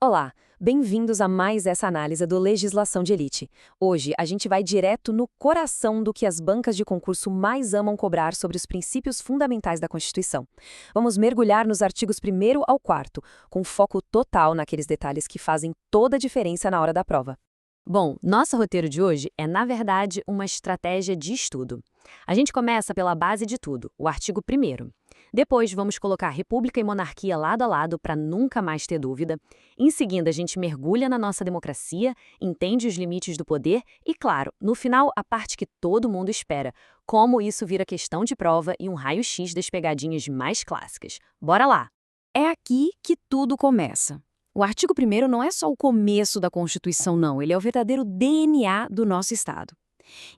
Olá, bem-vindos a mais essa análise do Legislação de Elite. Hoje a gente vai direto no coração do que as bancas de concurso mais amam cobrar sobre os princípios fundamentais da Constituição. Vamos mergulhar nos artigos 1º ao 4º, com foco total naqueles detalhes que fazem toda a diferença na hora da prova. Bom, nosso roteiro de hoje é, na verdade, uma estratégia de estudo. A gente começa pela base de tudo, o artigo 1º. Depois, vamos colocar república e monarquia lado a lado para nunca mais ter dúvida. Em seguida, a gente mergulha na nossa democracia, entende os limites do poder e, claro, no final, a parte que todo mundo espera, como isso vira questão de prova e um raio-x das pegadinhas mais clássicas. Bora lá! É aqui que tudo começa. O artigo 1º não é só o começo da Constituição, não. Ele é o verdadeiro DNA do nosso Estado.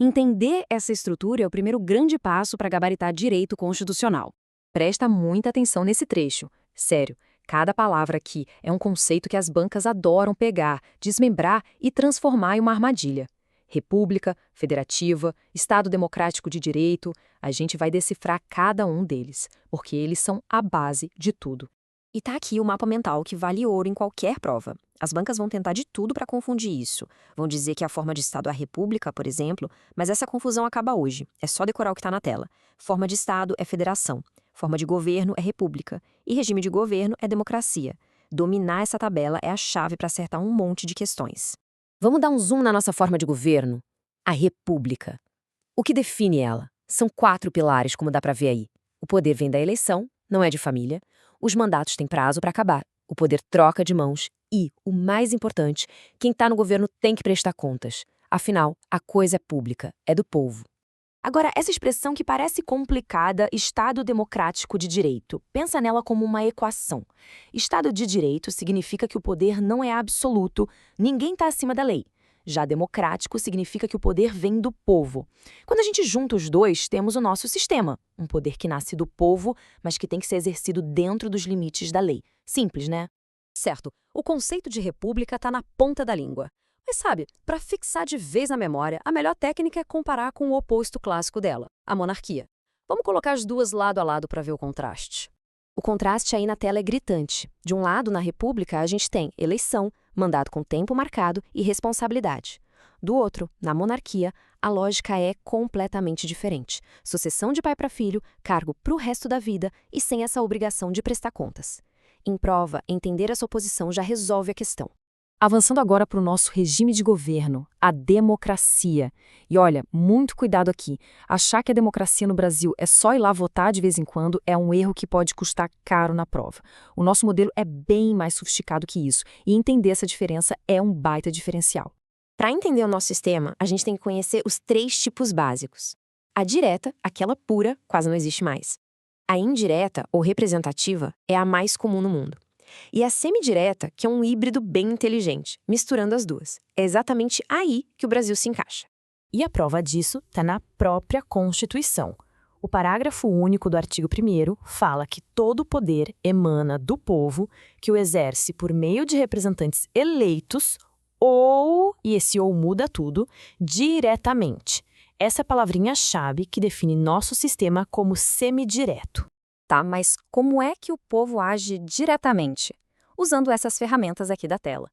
Entender essa estrutura é o primeiro grande passo para gabaritar direito constitucional. Presta muita atenção nesse trecho. Sério, cada palavra aqui é um conceito que as bancas adoram pegar, desmembrar e transformar em uma armadilha. República, federativa, Estado democrático de direito, a gente vai decifrar cada um deles, porque eles são a base de tudo. E tá aqui o mapa mental que vale ouro em qualquer prova. As bancas vão tentar de tudo para confundir isso. Vão dizer que a forma de Estado é a república, por exemplo, mas essa confusão acaba hoje. É só decorar o que está na tela. Forma de Estado é federação. Forma de governo é república. E regime de governo é democracia. Dominar essa tabela é a chave para acertar um monte de questões. Vamos dar um zoom na nossa forma de governo? A república. O que define ela? São 4 pilares, como dá para ver aí. O poder vem da eleição, não é de família. Os mandatos têm prazo para acabar. O poder troca de mãos e, o mais importante, quem está no governo tem que prestar contas. Afinal, a coisa é pública, é do povo. Agora, essa expressão que parece complicada, Estado democrático de direito, pensa nela como uma equação. Estado de direito significa que o poder não é absoluto, ninguém está acima da lei. Já democrático significa que o poder vem do povo. Quando a gente junta os dois, temos o nosso sistema. Um poder que nasce do povo, mas que tem que ser exercido dentro dos limites da lei. Simples, né? Certo, o conceito de república está na ponta da língua. Mas sabe, para fixar de vez na memória, a melhor técnica é comparar com o oposto clássico dela, a monarquia. Vamos colocar as duas lado a lado para ver o contraste. O contraste aí na tela é gritante. De um lado, na república, a gente tem eleição, mandato com tempo marcado e responsabilidade. Do outro, na monarquia, a lógica é completamente diferente. Sucessão de pai para filho, cargo para o resto da vida e sem essa obrigação de prestar contas. Em prova, entender essa oposição já resolve a questão. Avançando agora para o nosso regime de governo, a democracia. E olha, muito cuidado aqui. Achar que a democracia no Brasil é só ir lá votar de vez em quando é um erro que pode custar caro na prova. O nosso modelo é bem mais sofisticado que isso, e entender essa diferença é um baita diferencial. Para entender o nosso sistema, a gente tem que conhecer os 3 tipos básicos. A direta, aquela pura, quase não existe mais. A indireta, ou representativa, é a mais comum no mundo. E a semidireta, que é um híbrido bem inteligente, misturando as duas. É exatamente aí que o Brasil se encaixa. E a prova disso está na própria Constituição. O parágrafo único do artigo 1º fala que todo poder emana do povo, que o exerce por meio de representantes eleitos ou, e esse ou muda tudo, diretamente. Essa é a palavrinha-chave que define nosso sistema como semidireto. Tá, mas como é que o povo age diretamente? Usando essas ferramentas aqui da tela.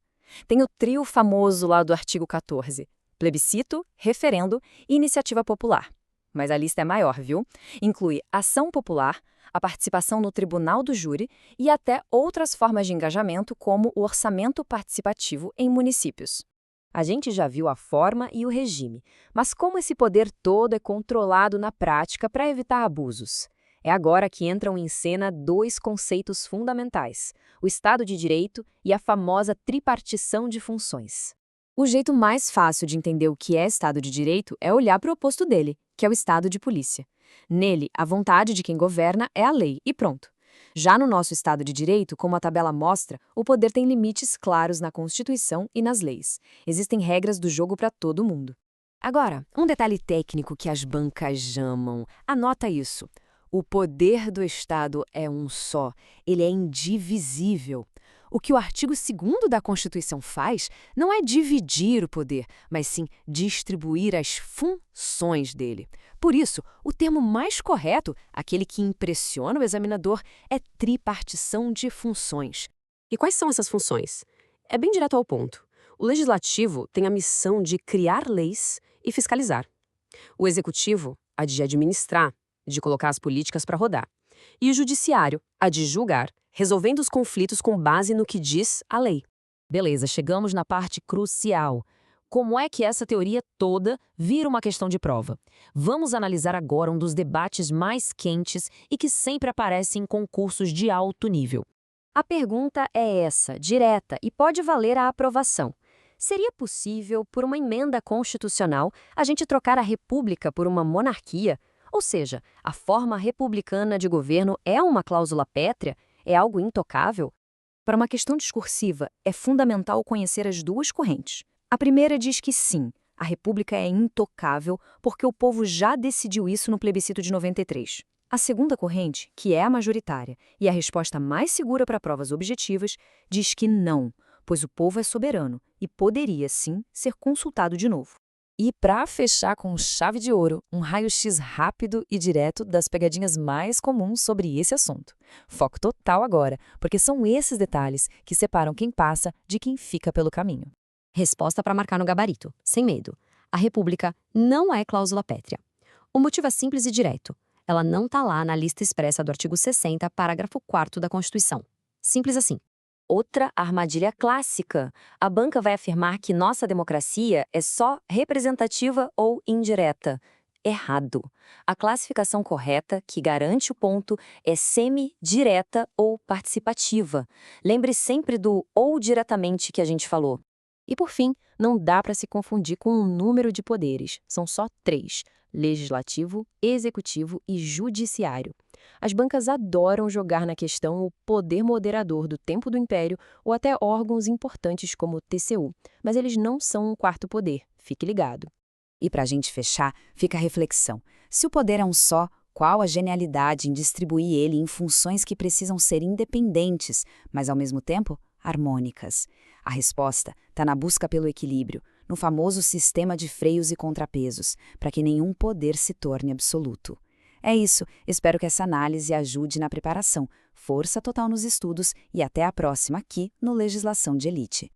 Tem o trio famoso lá do artigo 14, plebiscito, referendo e iniciativa popular. Mas a lista é maior, viu? Inclui ação popular, a participação no tribunal do júri e até outras formas de engajamento, como o orçamento participativo em municípios. A gente já viu a forma e o regime, mas como esse poder todo é controlado na prática para evitar abusos? É agora que entram em cena 2 conceitos fundamentais, o Estado de Direito e a famosa tripartição de funções. O jeito mais fácil de entender o que é Estado de Direito é olhar para o oposto dele, que é o Estado de Polícia. Nele, a vontade de quem governa é a lei e pronto. Já no nosso Estado de Direito, como a tabela mostra, o poder tem limites claros na Constituição e nas leis. Existem regras do jogo para todo mundo. Agora, um detalhe técnico que as bancas amam. Anota isso. O poder do Estado é um só, ele é indivisível. O que o artigo 2º da Constituição faz não é dividir o poder, mas sim distribuir as funções dele. Por isso, o termo mais correto, aquele que impressiona o examinador, é tripartição de funções. E quais são essas funções? É bem direto ao ponto. O legislativo tem a missão de criar leis e fiscalizar. O executivo, a de administrar, de colocar as políticas para rodar. E o judiciário, a de julgar, resolvendo os conflitos com base no que diz a lei. Beleza, chegamos na parte crucial. Como é que essa teoria toda vira uma questão de prova? Vamos analisar agora um dos debates mais quentes e que sempre aparece em concursos de alto nível. A pergunta é essa, direta, e pode valer a aprovação. Seria possível, por uma emenda constitucional, a gente trocar a república por uma monarquia? Ou seja, a forma republicana de governo é uma cláusula pétrea? É algo intocável? Para uma questão discursiva, é fundamental conhecer as duas correntes. A primeira diz que sim, a república é intocável porque o povo já decidiu isso no plebiscito de 93. A segunda corrente, que é a majoritária e a resposta mais segura para provas objetivas, diz que não, pois o povo é soberano e poderia, sim, ser consultado de novo. E para fechar com chave de ouro, um raio-x rápido e direto das pegadinhas mais comuns sobre esse assunto. Foco total agora, porque são esses detalhes que separam quem passa de quem fica pelo caminho. Resposta para marcar no gabarito, sem medo. A república não é cláusula pétrea. O motivo é simples e direto. Ela não está lá na lista expressa do artigo 60, parágrafo 4º da Constituição. Simples assim. Outra armadilha clássica. A banca vai afirmar que nossa democracia é só representativa ou indireta. Errado. A classificação correta, que garante o ponto, é semi-direta ou participativa. Lembre sempre do ou diretamente que a gente falou. E por fim, não dá para se confundir com o número de poderes. São só 3: legislativo, executivo e judiciário. As bancas adoram jogar na questão o poder moderador do tempo do Império ou até órgãos importantes como o TCU, mas eles não são um quarto poder, fique ligado. E para a gente fechar, fica a reflexão. Se o poder é um só, qual a genialidade em distribuir ele em funções que precisam ser independentes, mas ao mesmo tempo harmônicas? A resposta está na busca pelo equilíbrio, no famoso sistema de freios e contrapesos, para que nenhum poder se torne absoluto. É isso, espero que essa análise ajude na preparação. Força total nos estudos e até a próxima aqui no Legislação de Elite.